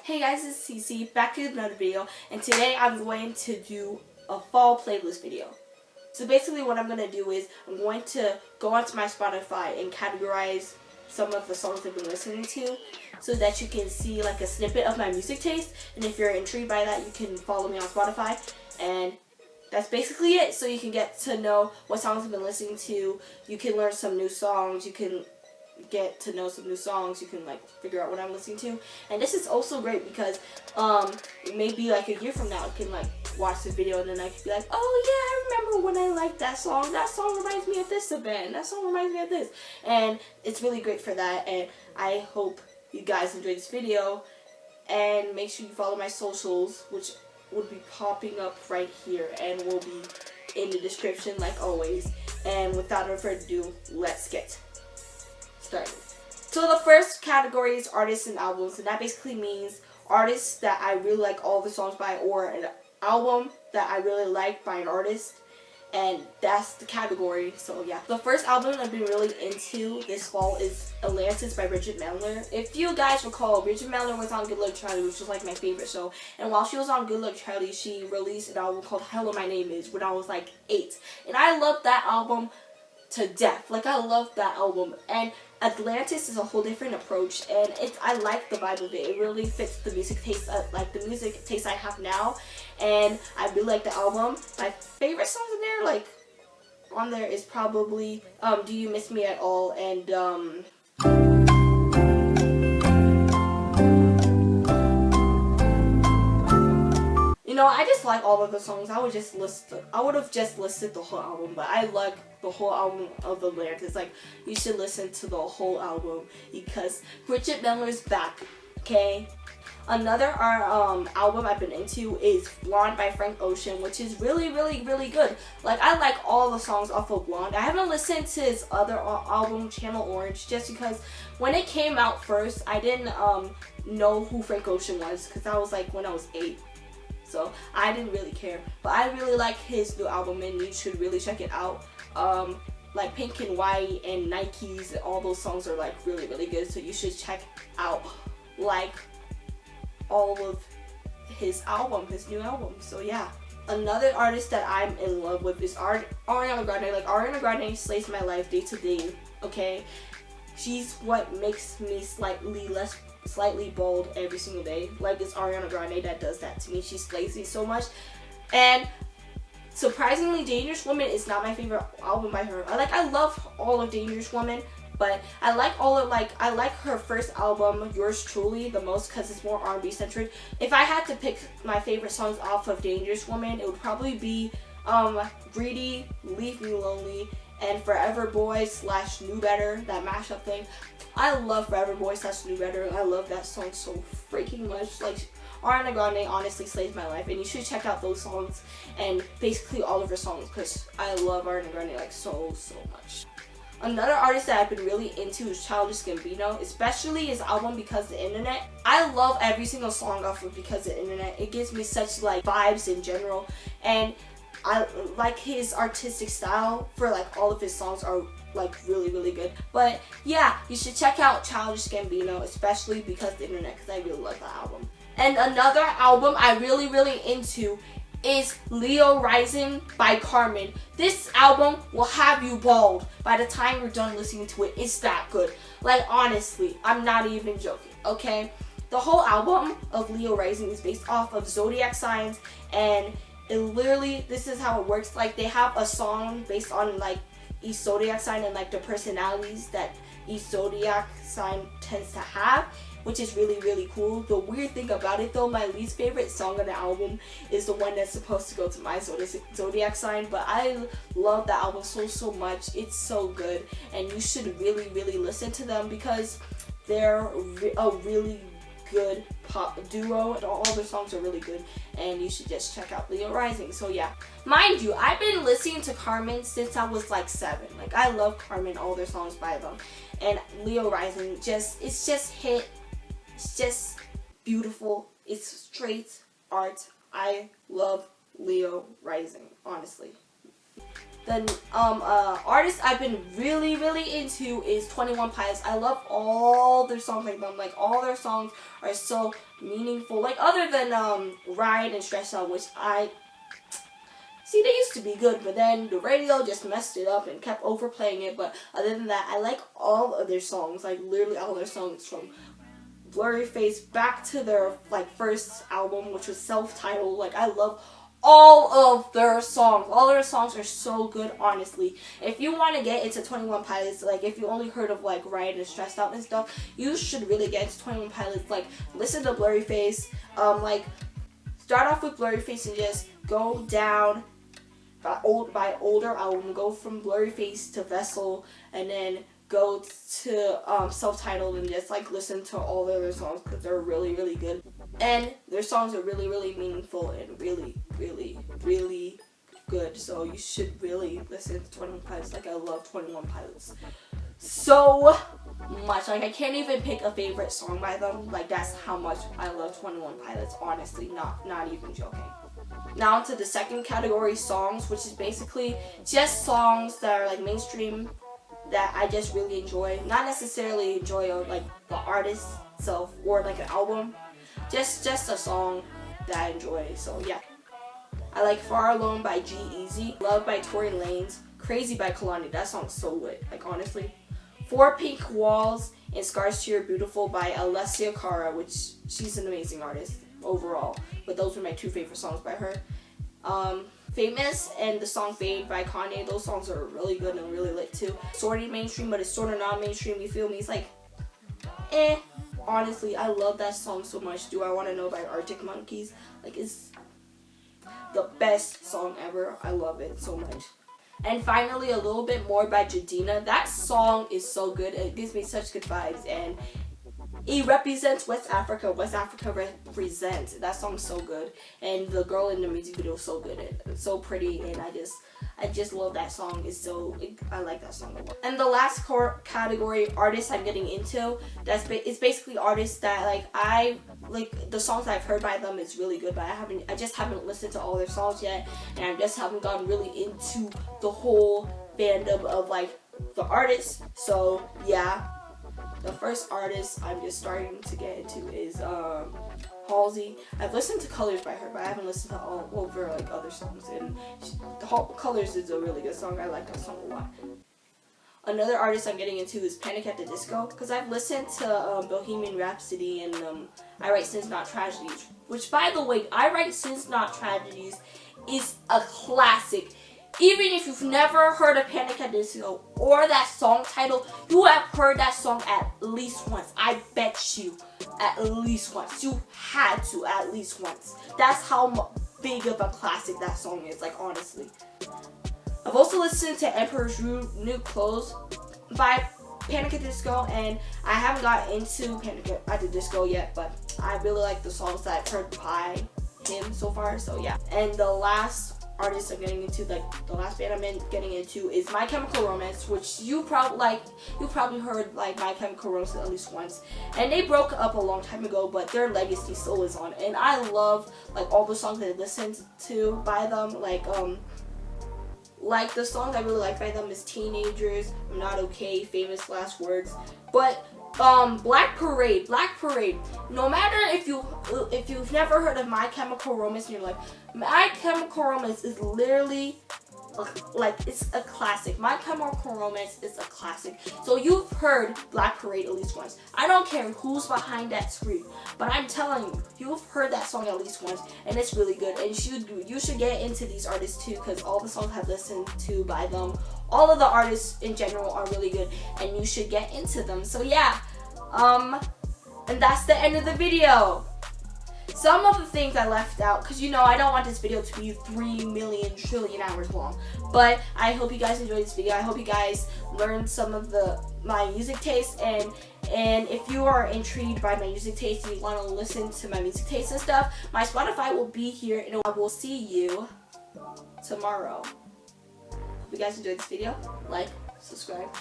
Hey guys, it's CC, back to another video, and today I'm going to do a fall playlist video. So basically what I'm going to do is, I'm going to go onto my Spotify and categorize some of the songs I've been listening to, so that you can see like a snippet of my music taste, and if you're intrigued by that, you can follow me on Spotify, and that's basically it. So you can get to know what songs I've been listening to, you can learn some new songs, you can get to know some new songs, you can like figure out what I'm listening to. And this is also great because maybe like a year from now I can like watch this video and then I can be like, oh yeah, I remember when I liked that song reminds me of this event, that song reminds me of this. And it's really great for that, and I hope you guys enjoyed this video, and make sure you follow my socials, which would be popping up right here and will be in the description like always. And without further ado, let's get started. So the first category is artists and albums, and that basically means artists that I really like all the songs by, or an album that I really like by an artist, and that's the category. So yeah, the first album I've been really into this fall is Atlantis by Bridget Mendler. If you guys recall, Bridget Mendler was on Good Luck Charlie, which was like my favorite show, and while she was on Good Luck Charlie, she released an album called Hello My Name Is when I was like 8, and I loved that album to death. Like, I love that album. And Atlantis is a whole different approach, and I like the vibe of it. It really fits the music taste, like the music taste I have now, and I really like the album. My favorite songs in there, like on there, is probably Do You Miss Me at All, and you know, I just like all of the songs. I would have just listed the whole album, but I like the whole album of Atlantis. Like, you should listen to the whole album because Bridget Mendler's back, okay? Another album I've been into is Blonde by Frank Ocean, which is really, really, really good. Like, I like all the songs off of Blonde. I haven't listened to his other album, Channel Orange, just because when it came out first, I didn't know who Frank Ocean was, because I was like when I was 8. So I didn't really care, but I really like his new album, and you should really check it out. Like Pink and White and Nikes, all those songs are like really, really good, so you should check out like all of his new album. So yeah, another artist that I'm in love with is Ariana Grande. Like, Ariana Grande slays my life day to day, okay? She's what makes me slightly bald every single day. Like, it's Ariana Grande that does that to me. She slays me so much. And surprisingly, Dangerous Woman is not my favorite album by her. I love all of Dangerous Woman, but I like her first album, Yours Truly, the most because it's more R&B centric. If I had to pick my favorite songs off of Dangerous Woman, it would probably be Greedy, Leave Me Lonely, and Forever Boy / New Better, that mashup thing. I love Forever Boy / New Better. I love that song so freaking much. Like, Ariana Grande honestly slays my life, and you should check out those songs and basically all of her songs, because I love Ariana Grande like so much. Another artist that I've been really into is Childish Gambino, especially his album Because the Internet. I love every single song off of Because the Internet. It gives me such like vibes in general, and I like his artistic style for like all of his songs are like really, really good. But yeah, you should check out Childish Gambino, especially Because the Internet, because I really love that album. And another album I really, really into is Leo Rising by Karmin. This album will have you bald by the time you're done listening to it. It's that good. Like, honestly, I'm not even joking, okay? The whole album of Leo Rising is based off of zodiac signs, and it literally, this is how it works. Like, they have a song based on like each zodiac sign and like the personalities that each zodiac sign tends to have, which is really, really cool. The weird thing about it though, my least favorite song on the album is the one that's supposed to go to my zodiac sign, but I love that album so much. It's so good, and you should really, really listen to them because they're a really good pop duo, and all their songs are really good, and you should just check out Leo Rising. So yeah, mind you, I've been listening to Karmin since I was like 7. Like, I love Karmin, all their songs by them, and Leo Rising it's just beautiful. It's straight art. I love Leo Rising, honestly. The artist I've been really into is 21 Pilots. I love all their songs like them. Like all their songs are so meaningful. Like other than Ride and Stressed Out, which I see, they used to be good, but then the radio just messed it up and kept overplaying it. But other than that, I like all of their songs. Like literally all their songs, from Blurry Face back to their like first album, which was self-titled. Like I love all of their songs. All their songs are so good, honestly. If you want to get into 21 Pilots, like if you only heard of like Riot and Stressed Out and stuff, you should really get into 21 Pilots. Like listen to Blurry Face. Like start off with Blurry Face and just go down by older album. Go from Blurry Face to Vessel, and then go to self-titled, and just like listen to all their other songs because they're really good, and their songs are really meaningful and really good. So you should really listen to 21 Pilots. Like I love 21 Pilots so much. Like I can't even pick a favorite song by them. Like that's how much I love 21 Pilots, honestly, not even joking. Now onto the second category, songs, which is basically just songs that are like mainstream that I just really enjoy. Not necessarily enjoy like the artist itself or like an album, just a song that I enjoy. So yeah, I like Far Alone by G-Eazy, Love by Tory Lanez, Crazy by Kalani. That song's so lit, like honestly. Four Pink Walls and Scars to Your Beautiful by Alessia Cara, which she's an amazing artist overall, but those were my two favorite songs by her. Famous and the song Fade by Kayne. Those songs are really good and really lit too. Sort of mainstream, but it's sort of not mainstream, you feel me? It's like, honestly, I love that song so much. Do I Want to Know by Arctic Monkeys. Like, it's the best song ever. I love it so much. And finally, A Little Bit More by Jadina. That song is so good. It gives me such good vibes, and it represents West Africa. West Africa represents. That song's so good, and the girl in the music video is so good. It's so pretty, and I just love that song. I like that song a lot. And the last category, artists I'm getting into. It's basically artists that like I like. The songs I've heard by them is really good, but I just haven't listened to all their songs yet, and I just haven't gotten really into the whole fandom of like the artists. So yeah. The first artist I'm just starting to get into is Halsey. I've listened to Colors by her, but I haven't listened to all over like other songs. And Colors is a really good song. I like that song a lot. Another artist I'm getting into is Panic at the Disco, because I've listened to Bohemian Rhapsody and I Write Sins Not Tragedies. Which, by the way, I Write Sins Not Tragedies is a classic. Even if you've never heard of Panic at the Disco or that song title, you have heard that song at least once. I bet you at least once. You had to at least once. That's how big of a classic that song is, like honestly. I've also listened to Emperor's New Clothes by Panic at the Disco, and I haven't got into Panic at the Disco yet, but I really like the songs that I've heard by him so far, so yeah. And the last artist I'm getting into, like the last band I'm getting into, is My Chemical Romance, which you probably heard like My Chemical Romance at least once, and they broke up a long time ago, but their legacy still lives on, and I love like all the songs that I listened to by them. Like the songs I really like by them is Teenagers, I'm Not Okay, Famous Last Words, but Black Parade. No matter if you've never heard of My Chemical Romance in your life, My Chemical Romance is literally like it's a classic. My Chemical Romance is a classic. So you've heard Black Parade at least once. I don't care who's behind that screen, but I'm telling you, you've heard that song at least once, and it's really good. And you should get into these artists too, because all the songs I've listened to by them, all of the artists in general are really good, and you should get into them. So yeah, and that's the end of the video. Some of the things I left out, because I don't want this video to be 3 million trillion hours long, but I hope you guys enjoyed this video. I hope you guys learned some of my music taste, and if you are intrigued by my music taste and you want to listen to my music taste and stuff, my Spotify will be here, and I will see you tomorrow. Hope you guys enjoyed this video. Like, subscribe.